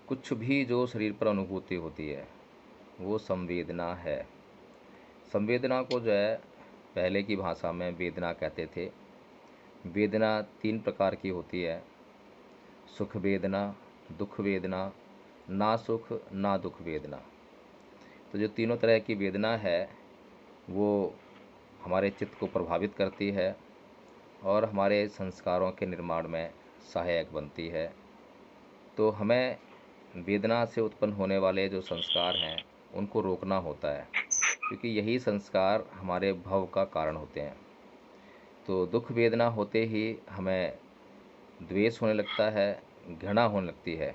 कुछ भी जो शरीर पर अनुभूति होती है वो संवेदना है। संवेदना को जो है पहले की भाषा में वेदना कहते थे। वेदना 3 प्रकार की होती है, सुख वेदना, दुख वेदना, ना सुख ना दुख वेदना। तो जो तीनों तरह की वेदना है वो हमारे चित्त को प्रभावित करती है और हमारे संस्कारों के निर्माण में सहायक बनती है। तो हमें वेदना से उत्पन्न होने वाले जो संस्कार हैं उनको रोकना होता है, क्योंकि यही संस्कार हमारे भव का कारण होते हैं। तो दुख वेदना होते ही हमें द्वेष होने लगता है, घृणा होने लगती है,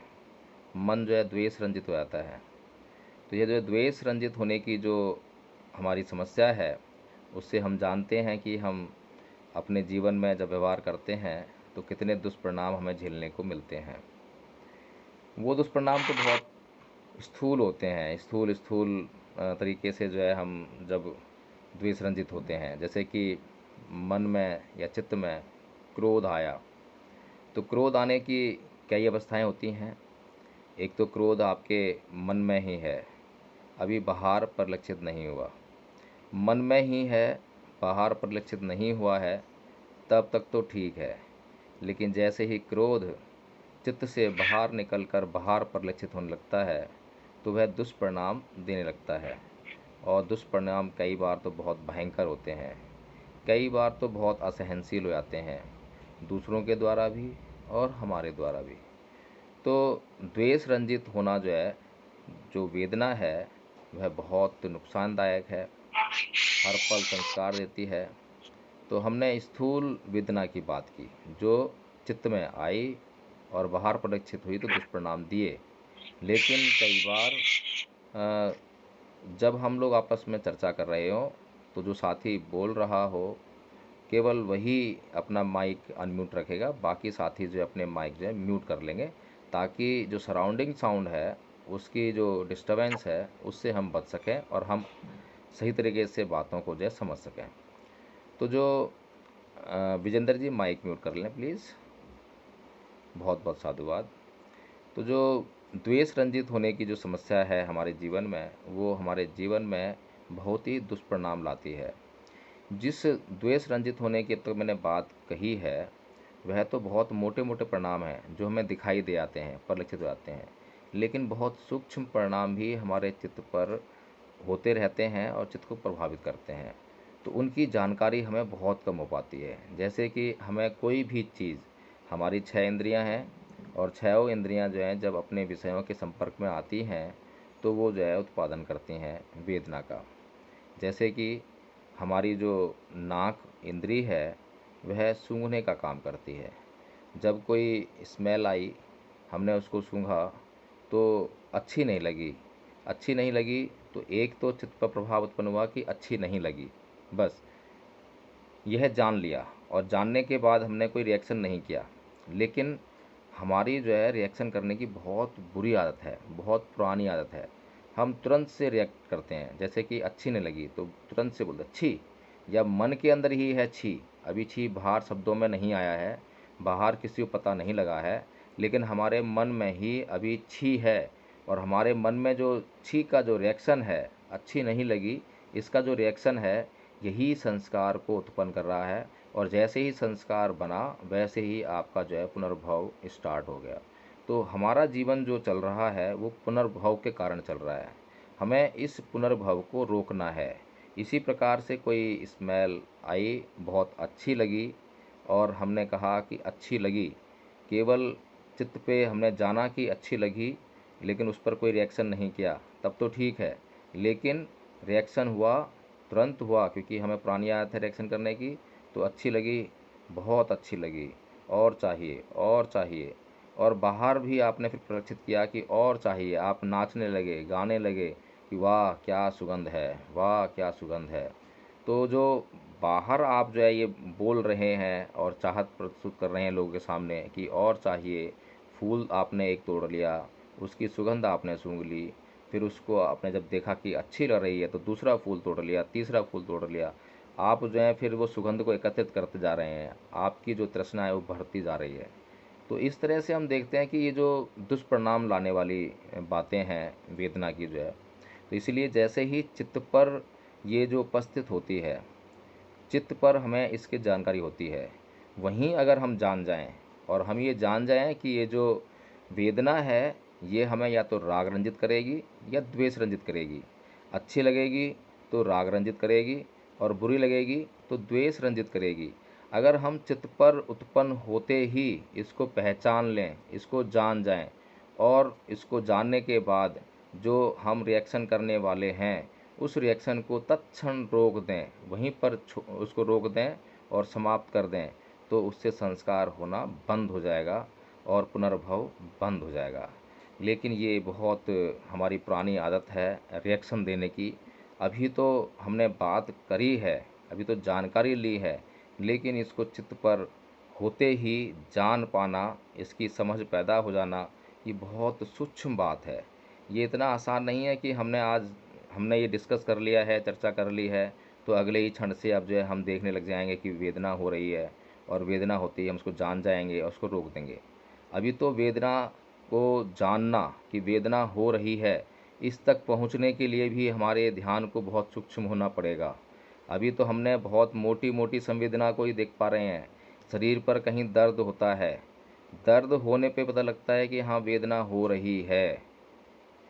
मन जो है द्वेष रंजित हो जाता है। तो ये जो द्वेष रंजित होने की जो हमारी समस्या है, उससे हम जानते हैं कि हम अपने जीवन में जब व्यवहार करते हैं तो कितने दुष्परिणाम हमें झेलने को मिलते हैं। वो दुष्परिणाम तो बहुत स्थूल होते हैं, स्थूल स्थूल तरीके से जो है हम जब द्वेष रंजित होते हैं, जैसे कि मन में या चित्त में क्रोध आया। तो क्रोध आने की कई अवस्थाएं होती हैं। एक तो क्रोध आपके मन में ही है, अभी बाहर परिलक्षित नहीं हुआ। मन में ही है, बाहर परिलक्षित नहीं हुआ है, तब तक तो ठीक है। लेकिन जैसे ही क्रोध चित्त से बाहर निकलकर बाहर परिलक्षित होने लगता है तो वह दुष्परिणाम देने लगता है। और दुष्परिणाम कई बार तो बहुत भयंकर होते हैं, कई बार तो बहुत असहनशील हो जाते हैं, दूसरों के द्वारा भी और हमारे द्वारा भी। तो द्वेष रंजित होना जो है, जो वेदना है, वह बहुत नुकसानदायक है, हर पल संस्कार देती है। तो हमने स्थूल वेदना की बात की जो चित्त में आई और बाहर परिलक्षित हुई तो दुष्परिणाम दिए। लेकिन कई बार जब हम लोग आपस में चर्चा कर रहे हो तो जो साथी बोल रहा हो केवल वही अपना माइक अनम्यूट रखेगा, बाकी साथी जो अपने माइक जो है म्यूट कर लेंगे, ताकि जो सराउंडिंग साउंड है उसकी जो डिस्टरबेंस है उससे हम बच सकें और हम सही तरीके से बातों को जो है समझ सकें। तो जो विजेंद्र जी माइक म्यूट कर लें प्लीज़, बहुत बहुत साधुवाद। तो जो द्वेष रंजित होने की जो समस्या है हमारे जीवन में, वो हमारे जीवन में बहुत ही दुष्परिणाम लाती है। जिस द्वेष रंजित होने की तो मैंने बात कही है, वह तो बहुत मोटे मोटे परिणाम हैं जो हमें दिखाई दे आते हैं, परिलक्षित हो जाते हैं। लेकिन बहुत सूक्ष्म परिणाम भी हमारे चित्त पर होते रहते हैं और चित्त को प्रभावित करते हैं। तो उनकी जानकारी हमें बहुत कम हो पाती है। जैसे कि हमें कोई भी चीज़, हमारी 6 इंद्रियां हैं और 6 इंद्रियां जो हैं जब अपने विषयों के संपर्क में आती हैं तो वो जो है उत्पादन करती हैं वेदना का। जैसे कि हमारी जो नाक इंद्री है वह सूंघने का काम करती है। जब कोई स्मेल आई, हमने उसको सूंघा तो अच्छी नहीं लगी। अच्छी नहीं लगी तो एक तो चित्त पर प्रभाव उत्पन्न हुआ कि अच्छी नहीं लगी, बस यह जान लिया। और जानने के बाद हमने कोई रिएक्शन नहीं किया। लेकिन हमारी जो है रिएक्शन करने की बहुत बुरी आदत है, बहुत पुरानी आदत है। हम तुरंत से रिएक्ट करते हैं, जैसे कि अच्छी नहीं लगी तो तुरंत से बोलते छी, या मन के अंदर ही है छी। अभी छी बाहर शब्दों में नहीं आया है, बाहर किसी को पता नहीं लगा है, लेकिन हमारे मन में ही अभी छी है। और हमारे मन में जो छी का जो रिएक्शन है, अच्छी नहीं लगी, इसका जो रिएक्शन है यही संस्कार को उत्पन्न कर रहा है। और जैसे ही संस्कार बना वैसे ही आपका जो है पुनर्भव स्टार्ट हो गया। तो हमारा जीवन जो चल रहा है वो पुनर्भव के कारण चल रहा है। हमें इस पुनर्भव को रोकना है। इसी प्रकार से कोई स्मेल आई, बहुत अच्छी लगी और हमने कहा कि अच्छी लगी, केवल चित्त पे हमने जाना कि अच्छी लगी, लेकिन उस पर कोई रिएक्शन नहीं किया, तब तो ठीक है। लेकिन रिएक्शन हुआ, तुरंत हुआ, क्योंकि हमें पुरानी आदत है रिएक्शन करने की। तो अच्छी लगी, बहुत अच्छी लगी, और चाहिए और चाहिए। और बाहर भी आपने फिर प्रदर्शित किया कि और चाहिए, आप नाचने लगे, गाने लगे कि वाह क्या सुगंध है, वाह क्या सुगंध है। तो जो बाहर आप जो है ये बोल रहे हैं और चाहत प्रस्तुत कर रहे हैं लोगों के सामने कि और चाहिए, फूल आपने एक तोड़ लिया, उसकी सुगंध आपने सूंघ ली, फिर उसको आपने जब देखा कि अच्छी लग रही है तो दूसरा फूल तोड़ लिया, तीसरा फूल तोड़ लिया। आप जो है फिर वो सुगंध को एकत्रित करते जा रहे हैं, आपकी जो तृष्णा है वो बढ़ती जा रही है। तो इस तरह से हम देखते हैं कि ये जो दुष्परिणाम लाने वाली बातें हैं वेदना की जो है, तो इसीलिए जैसे ही चित्त पर ये जो उपस्थित होती है, चित्त पर हमें इसकी जानकारी होती है, वहीं अगर हम जान जाएं और हम ये जान जाएं कि ये जो वेदना है ये हमें या तो राग रंजित करेगी या द्वेष रंजित करेगी, अच्छी लगेगी तो राग रंजित करेगी और बुरी लगेगी तो द्वेष रंजित करेगी। अगर हम चित्त पर उत्पन्न होते ही इसको पहचान लें, इसको जान जाएं और इसको जानने के बाद जो हम रिएक्शन करने वाले हैं उस रिएक्शन को तत्क्षण रोक दें, वहीं पर उसको रोक दें और समाप्त कर दें, तो उससे संस्कार होना बंद हो जाएगा और पुनर्भव बंद हो जाएगा। लेकिन ये बहुत हमारी पुरानी आदत है रिएक्शन देने की। अभी तो हमने बात करी है, अभी तो जानकारी ली है, लेकिन इसको चित्त पर होते ही जान पाना, इसकी समझ पैदा हो जाना, ये बहुत सूक्ष्म बात है। ये इतना आसान नहीं है कि हमने ये डिस्कस कर लिया है, चर्चा कर ली है, तो अगले ही क्षण से अब जो है हम देखने लग जाएंगे कि वेदना हो रही है और वेदना होती है हम उसको जान जाएंगे और उसको रोक देंगे। अभी तो वेदना को जानना कि वेदना हो रही है, इस तक पहुंचने के लिए भी हमारे ध्यान को बहुत सूक्ष्म होना पड़ेगा। अभी तो हमने बहुत मोटी मोटी संवेदना को ही देख पा रहे हैं। शरीर पर कहीं दर्द होता है, दर्द होने पे पता लगता है कि हाँ वेदना हो रही है,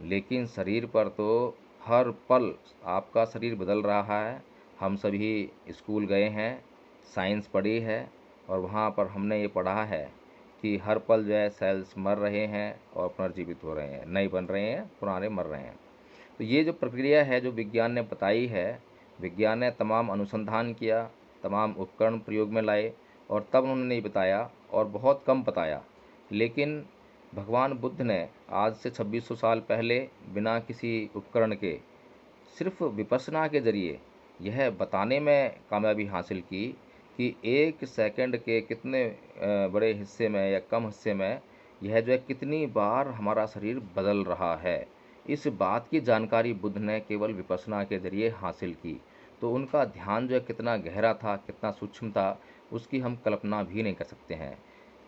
लेकिन शरीर पर तो हर पल आपका शरीर बदल रहा है। हम सभी स्कूल गए हैं, साइंस पढ़ी है और वहाँ पर हमने ये पढ़ा है कि हर पल जो है सेल्स मर रहे हैं और पुनर्जीवित हो रहे हैं, नए बन रहे हैं, पुराने मर रहे हैं। तो ये जो प्रक्रिया है जो विज्ञान ने बताई है, विज्ञान ने तमाम अनुसंधान किया, तमाम उपकरण प्रयोग में लाए और तब उन्होंने ये बताया और बहुत कम बताया। लेकिन भगवान बुद्ध ने आज से 2600 साल पहले बिना किसी उपकरण के सिर्फ विपස්සना के जरिए यह बताने में कामयाबी हासिल की कि 1 सेकंड के कितने बड़े हिस्से में या कम हिस्से में यह जो है कितनी बार हमारा शरीर बदल रहा है। इस बात की जानकारी बुद्ध ने केवल विपස්සना के जरिए हासिल की। तो उनका ध्यान जो है कितना गहरा था, कितना सूक्ष्म था, उसकी हम कल्पना भी नहीं कर सकते हैं।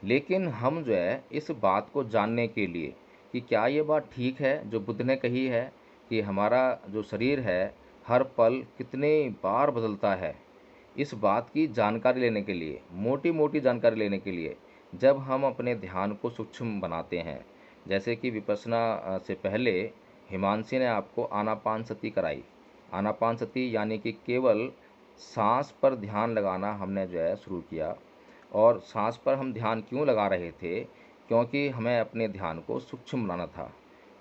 लेकिन हम जो है इस बात को जानने के लिए कि क्या ये बात ठीक है जो बुद्ध ने कही है कि हमारा जो शरीर है हर पल कितने बार बदलता है, इस बात की जानकारी लेने के लिए, मोटी मोटी जानकारी लेने के लिए जब हम अपने ध्यान को सूक्ष्म बनाते हैं, जैसे कि विपස්සना से पहले हिमांशी ने आपको आनापानसती कराई। आनापानसती यानी कि केवल सांस पर ध्यान लगाना हमने जो है शुरू किया। और सांस पर हम ध्यान क्यों लगा रहे थे? क्योंकि हमें अपने ध्यान को सूक्ष्म बनाना था।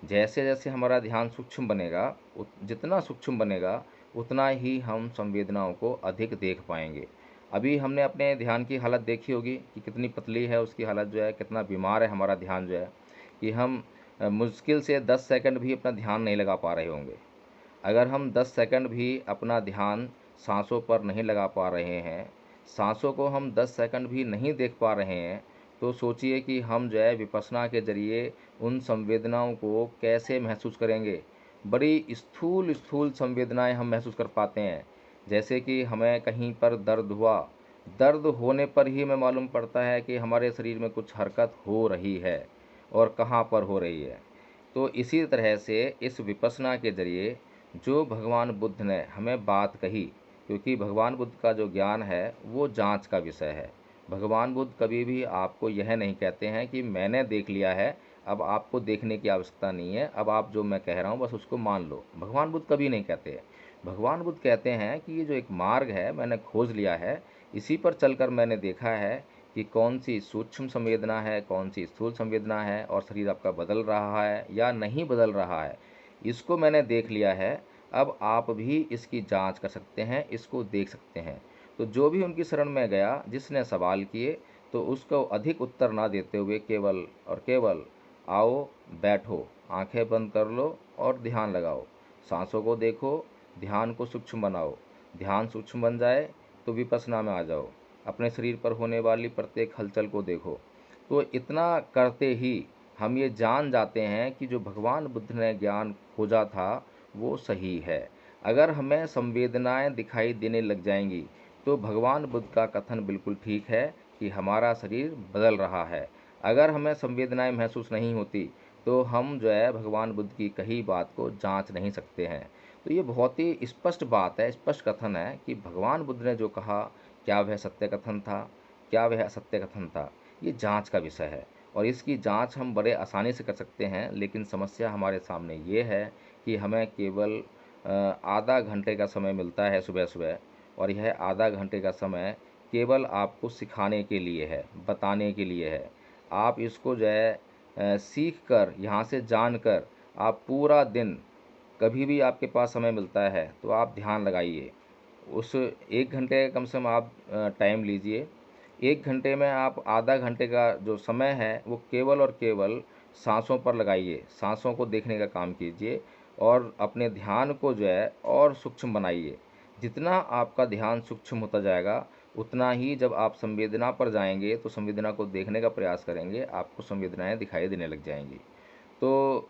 जैसे जैसे हमारा ध्यान सूक्ष्म बनेगा, जितना सूक्ष्म बनेगा उतना ही हम संवेदनाओं को अधिक देख पाएंगे। अभी हमने अपने ध्यान की हालत देखी होगी कि कितनी पतली है उसकी हालत जो है, कितना बीमार है हमारा ध्यान जो है, कि हम मुश्किल से 10 सेकंड भी अपना ध्यान नहीं लगा पा रहे होंगे। अगर हम 10 सेकंड भी अपना ध्यान सांसों पर नहीं लगा पा रहे हैं, सांसों को हम 10 सेकंड भी नहीं देख पा रहे हैं, तो सोचिए कि हम जो है विपස්සना के ज़रिए उन संवेदनाओं को कैसे महसूस करेंगे। बड़ी स्थूल स्थूल संवेदनाएं हम महसूस कर पाते हैं। जैसे कि हमें कहीं पर दर्द हुआ, दर्द होने पर ही हमें मालूम पड़ता है कि हमारे शरीर में कुछ हरकत हो रही है और कहाँ पर हो रही है। तो इसी तरह से इस विपස්සना के ज़रिए जो भगवान बुद्ध ने हमें बात कही, क्योंकि भगवान बुद्ध का जो ज्ञान है वो जांच का विषय है। भगवान बुद्ध कभी भी आपको यह नहीं कहते हैं कि मैंने देख लिया है, अब आपको देखने की आवश्यकता नहीं है, अब आप जो मैं कह रहा हूँ बस उसको मान लो। भगवान बुद्ध कभी नहीं कहते। भगवान बुद्ध कहते हैं कि ये जो एक मार्ग है मैंने खोज लिया है, इसी पर चलकर मैंने देखा है कि कौन सी सूक्ष्म संवेदना है, कौन सी स्थूल संवेदना है, और शरीर आपका बदल रहा है या नहीं बदल रहा है, इसको मैंने देख लिया है। अब आप भी इसकी जांच कर सकते हैं, इसको देख सकते हैं। तो जो भी उनकी शरण में गया, जिसने सवाल किए, तो उसको अधिक उत्तर ना देते हुए केवल और केवल आओ, बैठो, आंखें बंद कर लो और ध्यान लगाओ, सांसों को देखो, ध्यान को सूक्ष्म बनाओ। ध्यान सूक्ष्म बन जाए तो विपස්සना में आ जाओ, अपने शरीर पर होने वाली प्रत्येक हलचल को देखो। तो इतना करते ही हम ये जान जाते हैं कि जो भगवान बुद्ध ने ज्ञान खोजा था वो सही है। अगर हमें संवेदनाएं दिखाई देने लग जाएंगी तो भगवान बुद्ध का कथन बिल्कुल ठीक है कि हमारा शरीर बदल रहा है। अगर हमें संवेदनाएं महसूस नहीं होती तो हम जो है भगवान बुद्ध की कही बात को जांच नहीं सकते हैं। तो ये बहुत ही स्पष्ट बात है, स्पष्ट कथन है कि भगवान बुद्ध ने जो कहा, क्या वह सत्य कथन था, क्या वह असत्य कथन था, ये जांच का विषय है। और इसकी जांच हम बड़े आसानी से कर सकते हैं, लेकिन समस्या हमारे सामने ये है कि हमें केवल आधा घंटे का समय मिलता है सुबह सुबह, और यह आधा घंटे का समय केवल आपको सिखाने के लिए है, बताने के लिए है। आप इसको जो है सीख कर, यहाँ से जान कर, आप पूरा दिन कभी भी आपके पास समय मिलता है तो आप ध्यान लगाइए। उस 1 घंटे का कम से कम आप टाइम लीजिए। 1 घंटे में आप आधा घंटे का जो समय है वो केवल और केवल सांसों पर लगाइए, सांसों को देखने का काम कीजिए और अपने ध्यान को जो है और सूक्ष्म बनाइए। जितना आपका ध्यान सूक्ष्म होता जाएगा, उतना ही जब आप संवेदना पर जाएंगे तो संवेदना को देखने का प्रयास करेंगे, आपको संवेदनाएं दिखाई देने लग जाएंगी। तो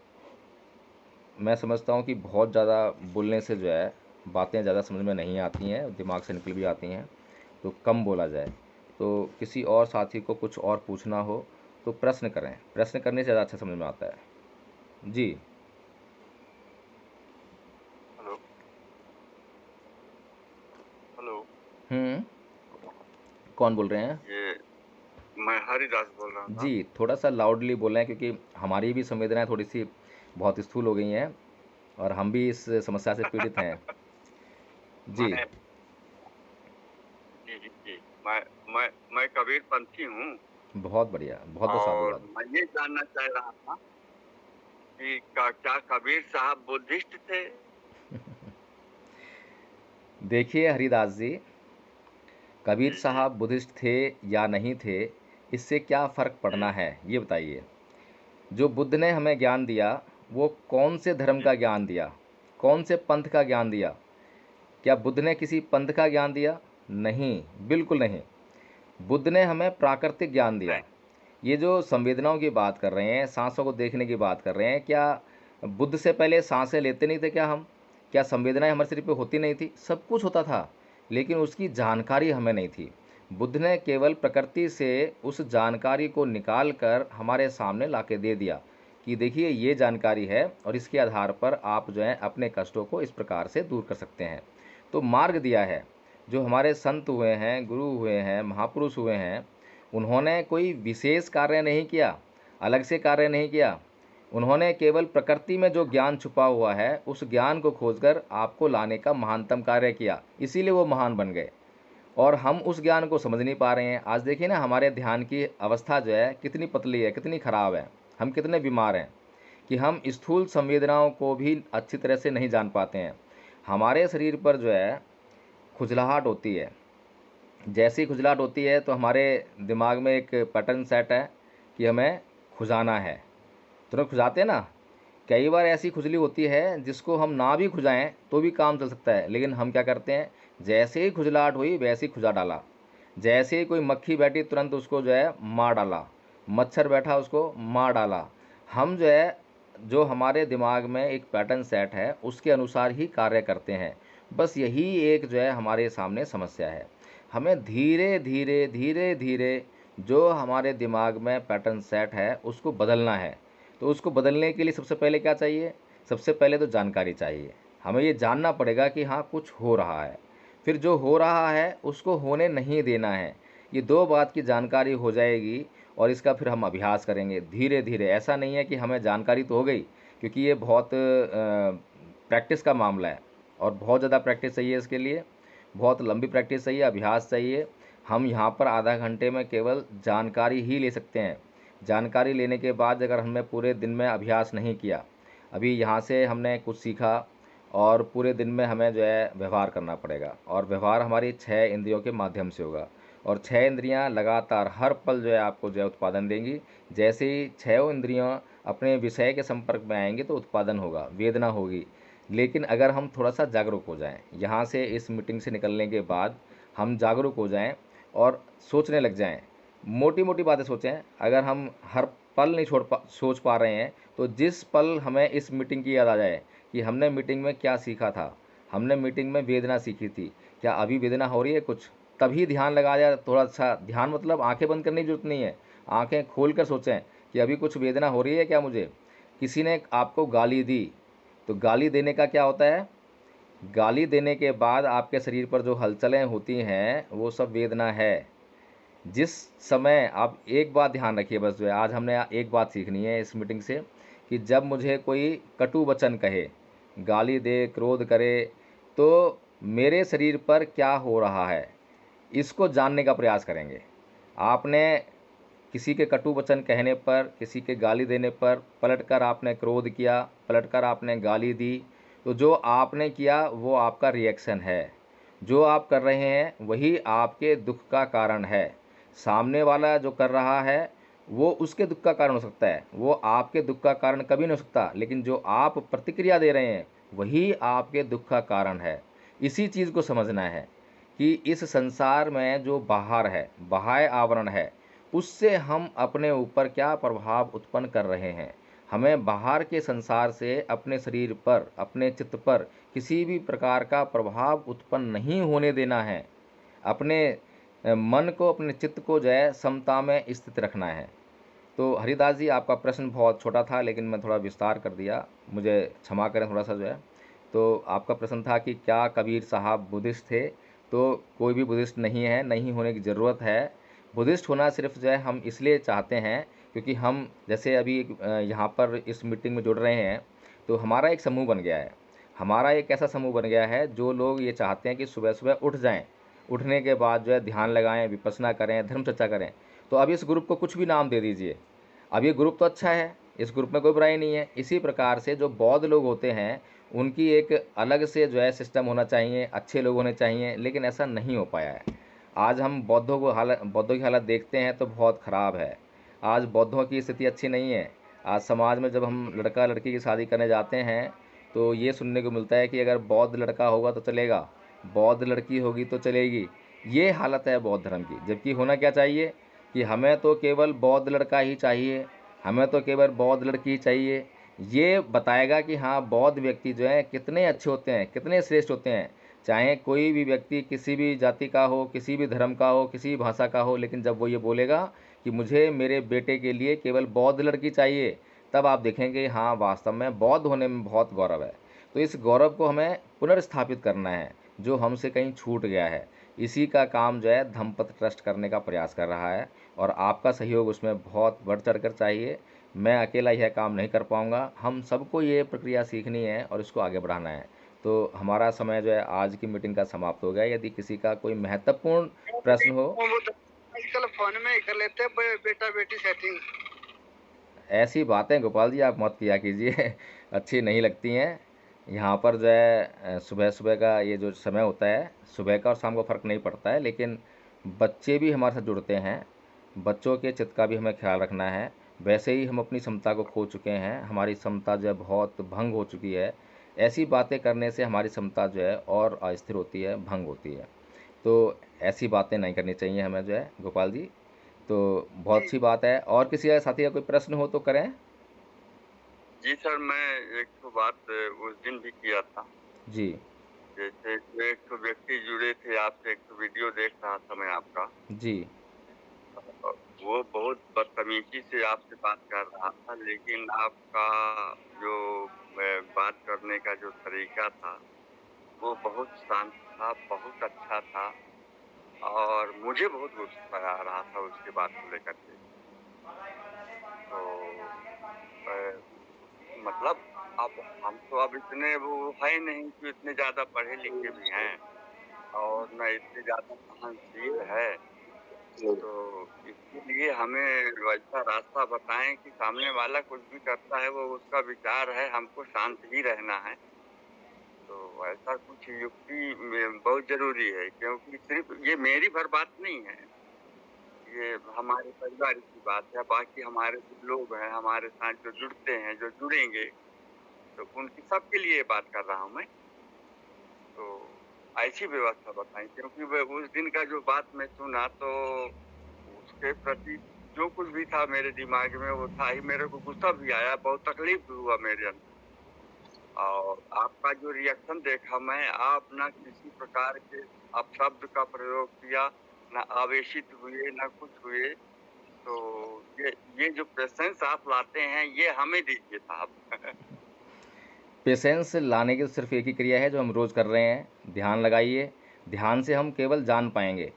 मैं समझता हूँ कि बहुत ज़्यादा बोलने से जो है बातें ज़्यादा समझ में नहीं आती हैं, दिमाग से निकल भी आती हैं, तो कम बोला जाए। तो किसी और साथी को कुछ और पूछना हो तो प्रश्न करें, प्रश्न करने से ज़्यादा अच्छा समझ में आता है। जी। हेलो। हेलो। हम्म। कौन बोल रहे हैं? ये मैं हरिदास बोल रहा था। जी, थोड़ा सा लाउडली बोलें क्योंकि हमारी भी संवेदनाएं थोड़ी सी बहुत स्थूल हो गई हैं और हम भी इस समस्या से पीड़ित हैं। जी। मैं जी जी जी मैं मैं कबीर पंथी हूँ। बहुत बढ़िया, बहुत बहुत और साधुवाद। मैं ये जानना चाह रहा था कि क्या कबीर साहब बुद्धिस्ट थे? देखिए हरिदास जी, कबीर जी जी। साहब बुद्धिस्ट थे या नहीं थे, इससे क्या फ़र्क जी पड़ना है ये बताइए। जो बुद्ध ने हमें ज्ञान दिया, वो कौन से धर्म जी का ज्ञान दिया, कौन से पंथ का ज्ञान दिया? क्या बुद्ध ने किसी पंथ का ज्ञान दिया? नहीं, बिल्कुल नहीं। बुद्ध ने हमें प्राकृतिक ज्ञान दिया। नहीं। ये जो संवेदनाओं की बात कर रहे हैं, सांसों को देखने की बात कर रहे हैं, क्या बुद्ध से पहले सांसें लेते नहीं थे क्या हम? क्या संवेदनाएं हमारे शरीर पे होती नहीं थी? सब कुछ होता था, लेकिन उसकी जानकारी हमें नहीं थी। बुद्ध ने केवल प्रकृति से उस जानकारी को निकाल कर हमारे सामने ला के दे दिया कि देखिए ये जानकारी है और इसके आधार पर आप जो है अपने कष्टों को इस प्रकार से दूर कर सकते हैं। तो मार्ग दिया है। जो हमारे संत हुए हैं, गुरु हुए हैं, महापुरुष हुए हैं, उन्होंने कोई विशेष कार्य नहीं किया, अलग से कार्य नहीं किया। उन्होंने केवल प्रकृति में जो ज्ञान छुपा हुआ है उस ज्ञान को खोजकर आपको लाने का महानतम कार्य किया, इसीलिए वो महान बन गए। और हम उस ज्ञान को समझ नहीं पा रहे हैं। आज देखिए ना, हमारे ध्यान की अवस्था जो है कितनी पतली है, कितनी ख़राब है, हम कितने बीमार हैं कि हम स्थूल संवेदनाओं को भी अच्छी तरह से नहीं जान पाते हैं। हमारे शरीर पर जो है खुजलाहट होती है, जैसे ही खुजलाहट होती है तो हमारे दिमाग में एक पैटर्न सेट है कि हमें खुजाना है, तुरंत खुजाते हैं ना। कई बार ऐसी खुजली होती है जिसको हम ना भी खुजाएं तो भी काम चल सकता है, लेकिन हम क्या करते हैं, जैसे ही खुजलाहट हुई वैसे ही खुजा डाला। जैसे ही कोई मक्खी बैठी तुरंत उसको जो है मार डाला, मच्छर बैठा उसको मार डाला। हम जो है, जो हमारे दिमाग में एक पैटर्न सेट है उसके अनुसार ही कार्य करते हैं। बस यही एक जो है हमारे सामने समस्या है। हमें धीरे धीरे धीरे धीरे जो हमारे दिमाग में पैटर्न सेट है उसको बदलना है। तो उसको बदलने के लिए सबसे पहले क्या चाहिए? सबसे पहले तो जानकारी चाहिए। हमें ये जानना पड़ेगा कि हाँ कुछ हो रहा है। फिर जो हो रहा है उसको होने नहीं देना है। ये दो बात की जानकारी हो जाएगी और इसका फिर हम अभ्यास करेंगे धीरे धीरे। ऐसा नहीं है कि हमें जानकारी तो हो गई, क्योंकि ये बहुत प्रैक्टिस का मामला है और बहुत ज़्यादा प्रैक्टिस चाहिए इसके लिए, बहुत लंबी प्रैक्टिस चाहिए, अभ्यास चाहिए। हम यहाँ पर आधा घंटे में केवल जानकारी ही ले सकते हैं। जानकारी लेने के बाद अगर हमने पूरे दिन में अभ्यास नहीं किया, अभी यहाँ से हमने कुछ सीखा और पूरे दिन में हमें जो है व्यवहार करना पड़ेगा, और व्यवहार हमारी 6 इंद्रियों के माध्यम से होगा। और 6 इंद्रियाँ लगातार हर पल जो है आपको जो है उत्पादन देंगी। जैसे ही 6 इंद्रियाँ अपने विषय के संपर्क में आएंगी तो उत्पादन होगा, वेदना होगी। लेकिन अगर हम थोड़ा सा जागरूक हो जाएं, यहाँ से इस मीटिंग से निकलने के बाद हम जागरूक हो जाएं और सोचने लग जाएं, मोटी मोटी बातें सोचें। अगर हम हर पल नहीं सोच पा रहे हैं तो जिस पल हमें इस मीटिंग की याद आ जाए कि हमने मीटिंग में क्या सीखा था। हमने मीटिंग में वेदना सीखी थी, क्या अभी वेदना हो रही है कुछ? तभी ध्यान लगा जाए थोड़ा सा। ध्यान मतलब आंखें बंद करने की जरूरत नहीं है। आंखें खोल कर सोचें कि अभी कुछ वेदना हो रही है क्या मुझे। किसी ने आपको गाली दी, तो गाली देने का क्या होता है, गाली देने के बाद आपके शरीर पर जो हलचलें होती हैं वो सब वेदना है। जिस समय आप एक बात ध्यान रखिए, बस जो है आज हमने एक बात सीखनी है इस मीटिंग से, कि जब मुझे कोई कटु वचन कहे, गाली दे, क्रोध करे, तो मेरे शरीर पर क्या हो रहा है इसको जानने का प्रयास करेंगे। आपने किसी के कटु वचन कहने पर, किसी के गाली देने पर पलटकर आपने क्रोध किया, पलटकर आपने गाली दी, तो जो आपने किया वो आपका रिएक्शन है। जो आप कर रहे हैं वही आपके दुख का कारण है। सामने वाला जो कर रहा है वो उसके दुख का कारण हो सकता है, वो आपके दुख का कारण कभी नहीं हो सकता, लेकिन जो आप प्रतिक्रिया दे रहे हैं वही आपके दुख का कारण है। इसी चीज़ को समझना है कि इस संसार में जो बाहर है, बाह्य आवरण है, उससे हम अपने ऊपर क्या प्रभाव उत्पन्न कर रहे हैं। हमें बाहर के संसार से अपने शरीर पर, अपने चित्त पर किसी भी प्रकार का प्रभाव उत्पन्न नहीं होने देना है। अपने मन को, अपने चित्त को जो है समता में स्थित रखना है। तो हरिदास जी, आपका प्रश्न बहुत छोटा था लेकिन मैं थोड़ा विस्तार कर दिया, मुझे क्षमा करें थोड़ा सा जो है। तो आपका प्रश्न था कि क्या कबीर साहब बुद्धिस्ट थे। तो कोई भी बुद्धिस्ट नहीं है, नहीं होने की ज़रूरत है। बुद्धिस्ट होना सिर्फ जो है हम इसलिए चाहते हैं क्योंकि हम जैसे अभी यहाँ पर इस मीटिंग में जुड़ रहे हैं, तो हमारा एक समूह बन गया है। हमारा एक ऐसा समूह बन गया है जो लोग ये चाहते हैं कि सुबह सुबह उठ जाएं, उठने के बाद जो है ध्यान लगाएं, विपස්සना करें, धर्म चर्चा करें। तो अब इस ग्रुप को कुछ भी नाम दे दीजिए, अब ये ग्रुप तो अच्छा है, इस ग्रुप में कोई बुराई नहीं है। इसी प्रकार से जो बौद्ध लोग होते हैं उनकी एक अलग से जो है सिस्टम होना चाहिए, अच्छे लोग होने चाहिए, लेकिन ऐसा नहीं हो पाया है। आज हम बौद्धों की हालत देखते हैं तो बहुत ख़राब है। आज बौद्धों की स्थिति अच्छी नहीं है। आज समाज में जब हम लड़का लड़की की शादी करने जाते हैं तो ये सुनने को मिलता है कि अगर बौद्ध लड़का होगा तो चलेगा, बौद्ध लड़की होगी तो चलेगी। ये हालत है बौद्ध धर्म की, जबकि होना क्या चाहिए कि हमें तो केवल बौद्ध लड़का ही चाहिए, हमें तो केवल बौद्ध लड़की ही चाहिए। ये बताएगा कि हाँ, बौद्ध व्यक्ति जो हैं कितने अच्छे होते हैं, कितने श्रेष्ठ होते हैं। चाहे कोई भी व्यक्ति किसी भी जाति का हो, किसी भी धर्म का हो, किसी भी भाषा का हो, लेकिन जब वो ये बोलेगा कि मुझे मेरे बेटे के लिए केवल बौद्ध लड़की चाहिए, तब आप देखेंगे हाँ, वास्तव में बौद्ध होने में बहुत गौरव है। तो इस गौरव को हमें पुनर्स्थापित करना है जो हमसे कहीं छूट गया है। इसी का काम जो है धम्मपथ ट्रस्ट करने का प्रयास कर रहा है, और आपका सहयोग उसमें बहुत बढ़ चढ़ कर चाहिए। मैं अकेला यह काम नहीं कर पाऊँगा, हम सबको ये प्रक्रिया सीखनी है और इसको आगे बढ़ाना है। तो हमारा समय जो है आज की मीटिंग का समाप्त हो गया। यदि किसी का कोई महत्वपूर्ण प्रश्न हो। वो तो आजकल फोन में ही कर लेते हैं बेटा बेटी सेटिंग। ऐसी बातें गोपाल जी आप मत किया कीजिए अच्छी नहीं लगती हैं। यहाँ पर जो है सुबह सुबह का ये जो समय होता है, सुबह का और शाम का फ़र्क नहीं पड़ता है, लेकिन बच्चे भी हमारे साथ जुड़ते हैं। बच्चों के चित्त का भी हमें ख्याल रखना है। वैसे ही हम अपनी क्षमता को खो चुके हैं, हमारी क्षमता जो है बहुत भंग हो चुकी है। ऐसी बातें करने से हमारी क्षमता जो है और अस्थिर होती है, भंग होती है। तो ऐसी बातें नहीं करनी चाहिए हमें जो है गोपाल जी। तो बहुत जी सी बात है, और किसी का साथी का कोई प्रश्न हो तो करें। जी सर, मैं एक तो बात उस दिन भी किया था। जी। जैसे एक तो व्यक्ति जुड़े थे आपसे, एक तो वीडियो देख रहा था मैं आपका। जी। अ, वो बहुत बदतमीजी से आपसे बात कर रहा था, लेकिन आपका जो बात करने का जो तरीका था वो बहुत शांत था, बहुत अच्छा था, और मुझे बहुत गुस्सा आ रहा था उसकी बात को लेकर के। तो अ, मतलब अब हम तो अब इतने वो है नहीं कि इतने ज़्यादा पढ़े लिखे भी हैं, और ना इतने ज़्यादा सहनशील है। तो इसीलिए हमें वैसा रास्ता बताएँ कि सामने वाला कुछ भी करता है वो उसका विचार है, हमको शांत ही रहना है। तो ऐसा कुछ युक्ति में बहुत ज़रूरी है, क्योंकि सिर्फ़ ये मेरी भर बात नहीं है, ये हमारे परिवार की बात है। बाकी हमारे जो लोग हैं, हमारे साथ जो जुड़ते हैं, जो जुड़ेंगे, तो उनकी सबके लिए ये बात कर रहा हूँ मैं। तो ऐसी व्यवस्था बताएँ, क्योंकि वो उस दिन का जो बात मैं सुना, तो उसके प्रति जो कुछ भी था मेरे दिमाग में वो था ही, मेरे को गुस्सा भी आया, बहुत तकलीफ़ भी हुआ मेरे अंदर। और आपका जो रिएक्शन देखा मैं, आप ना किसी प्रकार के अपशब्द का प्रयोग किया, ना आवेशित हुए, ना कुछ हुए। तो ये जो पेशेंस आप लाते हैं, ये हमें दीजिए साहब। पेशेंस लाने की सिर्फ एक ही क्रिया है जो हम रोज़ कर रहे हैं, ध्यान लगाइए। ध्यान से हम केवल जान पाएंगे।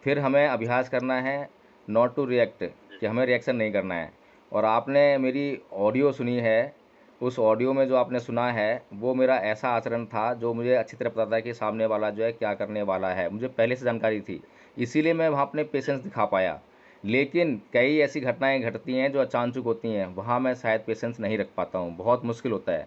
फिर हमें अभ्यास करना है नॉट टू रिएक्ट, जी, कि हमें रिएक्शन नहीं करना है। और आपने मेरी ऑडियो सुनी है, उस ऑडियो में जो आपने सुना है वो मेरा ऐसा आचरण था जो मुझे अच्छी तरह पता था कि सामने वाला जो है क्या करने वाला है, मुझे पहले से जानकारी थी। इसीलिए मैं वहाँ अपने पेशेंस दिखा पाया। लेकिन कई ऐसी घटनाएं घटती हैं जो अचानचुक होती हैं, वहाँ मैं शायद पेशेंस नहीं रख पाता हूँ, बहुत मुश्किल होता है।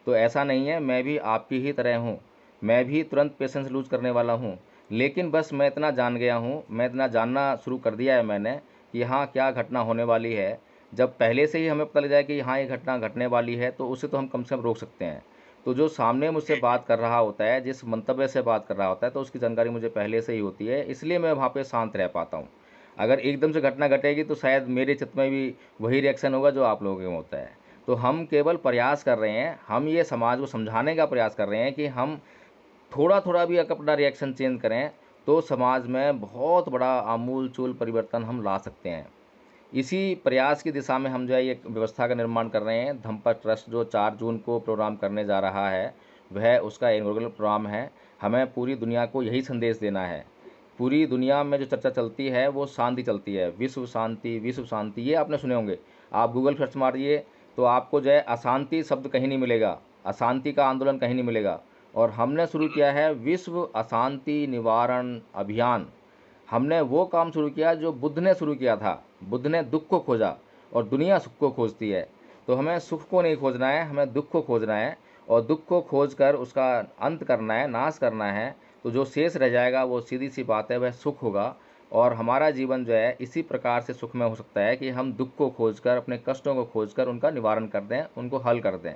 तो ऐसा नहीं है, मैं भी आपकी ही तरह हूँ। मैं भी तुरंत पेशेंस लूज़ करने वाला हूँ। लेकिन बस मैं इतना जान गया हूँ, मैं इतना जानना शुरू कर दिया है मैंने कि हाँ, क्या घटना होने वाली है। जब पहले से ही हमें पता लग जाए कि हाँ, ये घटना घटने वाली है, तो उसे तो हम कम से कम रोक सकते हैं। तो जो सामने मुझसे जी, जी, बात कर रहा होता है, जिस मंतव्य से बात कर रहा होता है, तो उसकी जानकारी मुझे पहले से ही होती है, इसलिए मैं वहाँ पे शांत रह पाता हूँ। अगर एकदम से घटना घटेगी तो शायद मेरे चित्त में भी वही रिएक्शन होगा जो आप लोगों में होता है। तो हम केवल प्रयास कर रहे हैं, हम ये समाज को समझाने का प्रयास कर रहे हैं कि हम थोड़ा थोड़ा भी अगर अपना रिएक्शन चेंज करें तो समाज में बहुत बड़ा आमूल चूल परिवर्तन हम ला सकते हैं। इसी प्रयास की दिशा में हम जो है एक व्यवस्था का निर्माण कर रहे हैं। धम्मपद ट्रस्ट जो 4 जून को प्रोग्राम करने जा रहा है, वह उसका इनॉग्रेशन प्रोग्राम है। हमें पूरी दुनिया को यही संदेश देना है। पूरी दुनिया में जो चर्चा चलती है वो शांति चलती है, विश्व शांति, ये आपने सुने होंगे। आप गूगल सर्च मारिए तो आपको जो है अशांति शब्द कहीं नहीं मिलेगा, अशांति का आंदोलन कहीं नहीं मिलेगा। और हमने शुरू किया है विश्व अशांति निवारण अभियान। हमने वो काम शुरू किया जो बुद्ध ने शुरू किया था। बुद्ध ने दुख को खोजा और दुनिया सुख को खोजती है। तो हमें सुख को नहीं खोजना है, हमें दुख को खोजना है। और दुख को खोज कर उसका अंत करना है, नाश करना है। तो जो शेष रह जाएगा वो सीधी सी बात है, वह सुख होगा। और हमारा जीवन जो है इसी प्रकार से सुखमय हो सकता है कि हम दुख को खोजकर, अपने कष्टों को खोजकर उनका निवारण कर दें, उनको हल कर दें।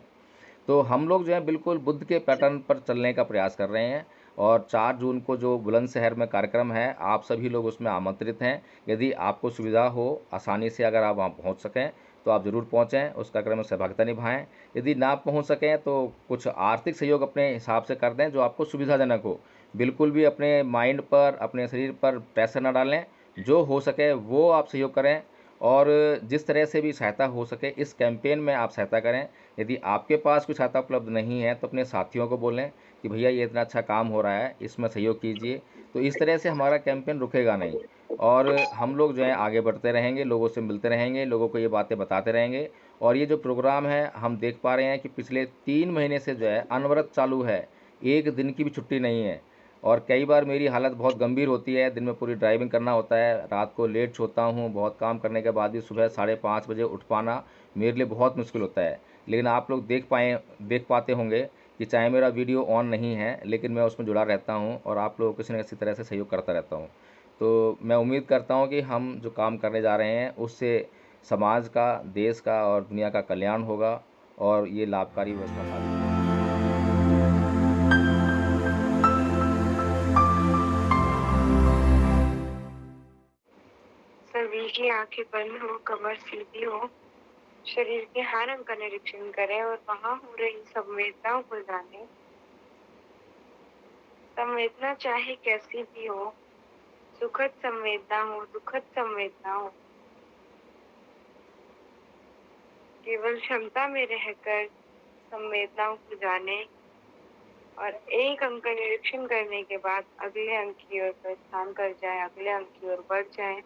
तो हम लोग जो है बिल्कुल बुद्ध के पैटर्न पर चलने का प्रयास कर रहे हैं। और 4 जून को जो बुलंदशहर में कार्यक्रम है, आप सभी लोग उसमें आमंत्रित हैं। यदि आपको सुविधा हो, आसानी से अगर आप वहाँ पहुँच सकें तो आप ज़रूर पहुँचें, उस कार्यक्रम में सहभागिता निभाएं। यदि ना पहुँच सकें तो कुछ आर्थिक सहयोग अपने हिसाब से कर दें जो आपको सुविधाजनक हो। बिल्कुल भी अपने माइंड पर, अपने शरीर पर प्रेशर ना डालें। जो हो सके वो आप सहयोग करें। और जिस तरह से भी सहायता हो सके इस कैंपेन में आप सहायता करें। यदि आपके पास कुछ सहायता उपलब्ध नहीं है तो अपने साथियों को बोलें कि भैया ये इतना अच्छा काम हो रहा है, इसमें सहयोग कीजिए। तो इस तरह से हमारा कैंपेन रुकेगा नहीं। और हम लोग जो है आगे बढ़ते रहेंगे, लोगों से मिलते रहेंगे, लोगों को ये बातें बताते रहेंगे। और ये जो प्रोग्राम है हम देख पा रहे हैं कि पिछले 3 महीने से जो है अनवरत चालू है, एक दिन की भी छुट्टी नहीं है। और कई बार मेरी हालत बहुत गंभीर होती है, दिन में पूरी ड्राइविंग करना होता है, रात को लेट सोता हूँ, बहुत काम करने के बाद भी सुबह 5:30 बजे उठ पाना मेरे लिए बहुत मुश्किल होता है। लेकिन आप लोग देख पाते होंगे कि चाहे मेरा वीडियो ऑन नहीं है लेकिन मैं उसमें जुड़ा रहता हूँ और आप लोगों को किसी न किसी तरह से सहयोग करता रहता हूँ। तो मैं उम्मीद करता हूँ कि हम जो काम करने जा रहे हैं उससे समाज का, देश का और दुनिया का कल्याण होगा और ये लाभकारी व्यवस्था साबित होगी। सभी की आंखें बंद हो, कमर सीधी हो, शरीर के हर अंग का निरीक्षण करें और वहां हो रही संवेदनाओं को जानें। संवेदना चाहे कैसी भी हो, सुखद संवेदना हो, दुखद संवेदना हो, केवल क्षमता में रहकर संवेदनाओं को जानें और एक अंग का निरीक्षण करने के बाद अगले अंग की ओर प्रस्थान कर जाए, अगले अंग की ओर बढ़ जाए।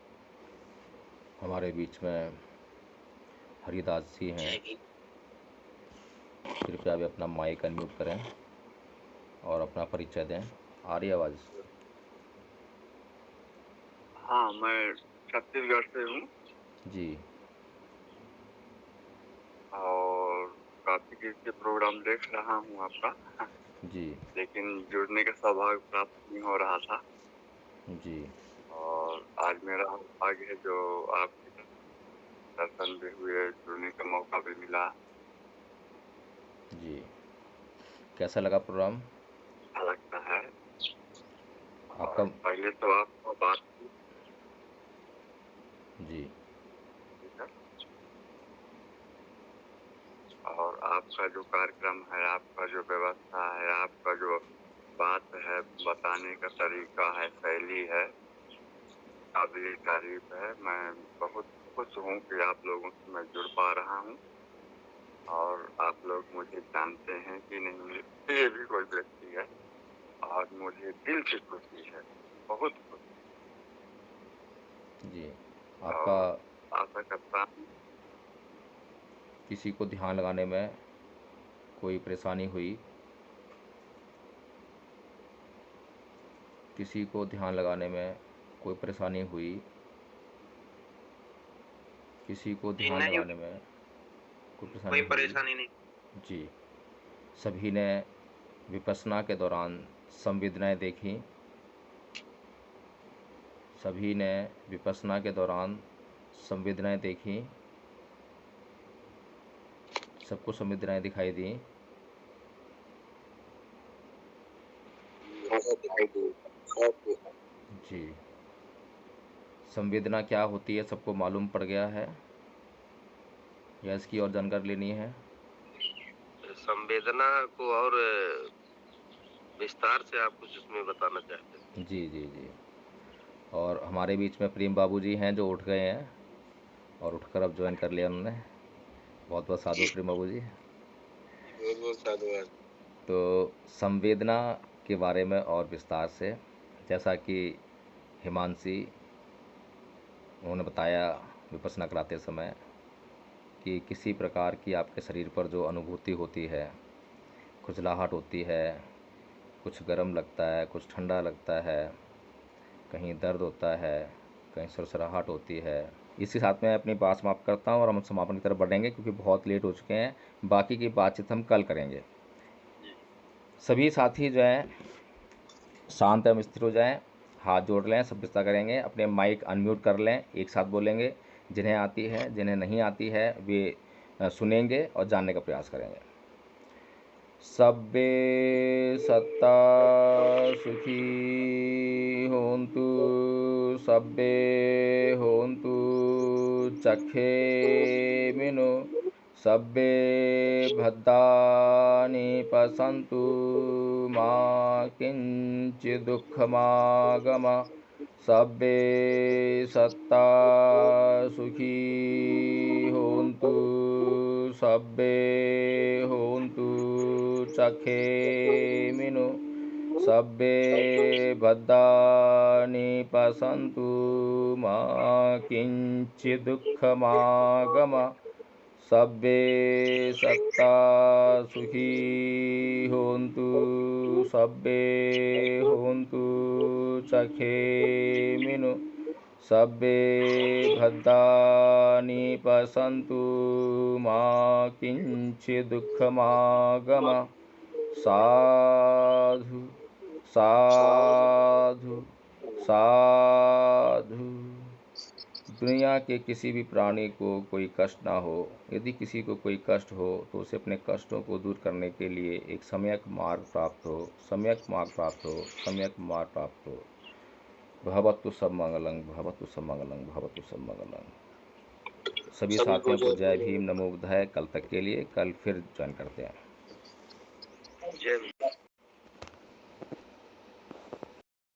हमारे बीच में हरिदास जी हैं, कृपया भी अपना माइक अनम्यूट करें और अपना परिचय दें। आ रही आवाज़? हाँ, मैं छत्तीसगढ़ से हूँ जी। और काफ़ी दिन से प्रोग्राम देख रहा हूँ आपका, जी। लेकिन जुड़ने का सौभाग्य प्राप्त नहीं हो रहा था। जी। और आज मेरा सौभाग्य है जो आपके दर्शन भी हुए, जुड़ने का मौका भी मिला। जी। कैसा लगा प्रोग्राम अच्छा लगता है। आपका? और पहले तो आपको बात की जी। थी सर, और आपका जो कार्यक्रम है, आपका जो व्यवस्था है, आपका जो बात है, बताने का तरीका है, शैली है, काबिल तारीफ है। मैं बहुत खुश हूँ कि आप लोगों से मैं जुड़ पा रहा हूँ और आप लोग मुझे जानते हैं कि नहीं, ये भी कोई व्यक्ति है और मुझे दिल से खुशी है, बहुत खुशी। जी, आपका और आशा करता हूँ किसी को ध्यान लगाने में कोई परेशानी हुई, किसी को ध्यान लगाने में कोई परेशानी हुई, किसी को जी ध्यान नहीं, लगाने में कोई कोई परेशानी हुई। परेशानी नहीं। जी, सभी ने विपश्यना के दौरान संवेदनाएं देखी, सभी ने विपश्यना के दौरान संवेदनाएं देखी, सबको संवेदनाएं दिखाई दी। जी, संवेदना क्या होती है सबको मालूम पड़ गया है या इसकी और जानकारी लेनी है? संवेदना को और विस्तार से आप कुछ इसमें बताना चाहते हैं? जी जी जी। और हमारे बीच में प्रेम बाबू जी हैं जो उठ गए हैं और उठकर अब ज्वाइन कर लिया उन्होंने। बहुत बहुत साधु प्रेम बाबू जी। बहुत बहुत साधुवाद। तो संवेदना के बारे में और विस्तार से, जैसा कि हिमांशी उन्होंने बताया विपश्यना कराते समय कि किसी प्रकार की आपके शरीर पर जो अनुभूति होती है, खुजलाहट होती है, कुछ गर्म लगता है, कुछ ठंडा लगता है, कहीं दर्द होता है, कहीं सरसराहट होती है। इसी साथ में अपनी बात समाप्त करता हूँ और हम समापन की तरफ बढ़ेंगे क्योंकि बहुत लेट हो चुके हैं। बाकी की बातचीत हम कल करेंगे। सभी साथी जो हैं शांत एवं स्थिर हो जाएं, हाथ जोड़ लें, सब विस्तार करेंगे, अपने माइक अनम्यूट कर लें, एक साथ बोलेंगे। जिन्हें आती है, जिन्हें नहीं आती है वे सुनेंगे और जानने का प्रयास करेंगे। सब्बे सत्ता सुखी होन्तु, सब्बे होन्तु चखेमिनो, सब्बे भद्राणि पश्यन्तु मा किञ्चित् दुःखमागम, सब्बे सत्ता सुखी होन्तु, सब्बे होन्तु चखेमिनो, सब्बे भद्राणि पश्यन्तु मा किञ्चित् दुःखमागम, सब्बे सत्ता सुखी होन्तु, सब्बे होन्तु चखेमिनो, सब्बे भद्राणि पश्यन्तु मा किञ्चित् दुःखमागम। साधु साधु साधु। दुनिया के किसी भी प्राणी को कोई कष्ट ना हो। यदि किसी को कोई कष्ट हो तो उसे अपने कष्टों को दूर करने के लिए एक सम्यक मार्ग प्राप्त हो, सम्यक मार्ग प्राप्त हो, सम्यक मार्ग प्राप्त हो। भवतु सब मंगलं, भवतु सब मंगलं, भवतु सब मंगलं। सभी साथियों को जय भीम, नमो बुद्धाय। कल तक के लिए, कल फिर ज्वाइन करते हैं। जय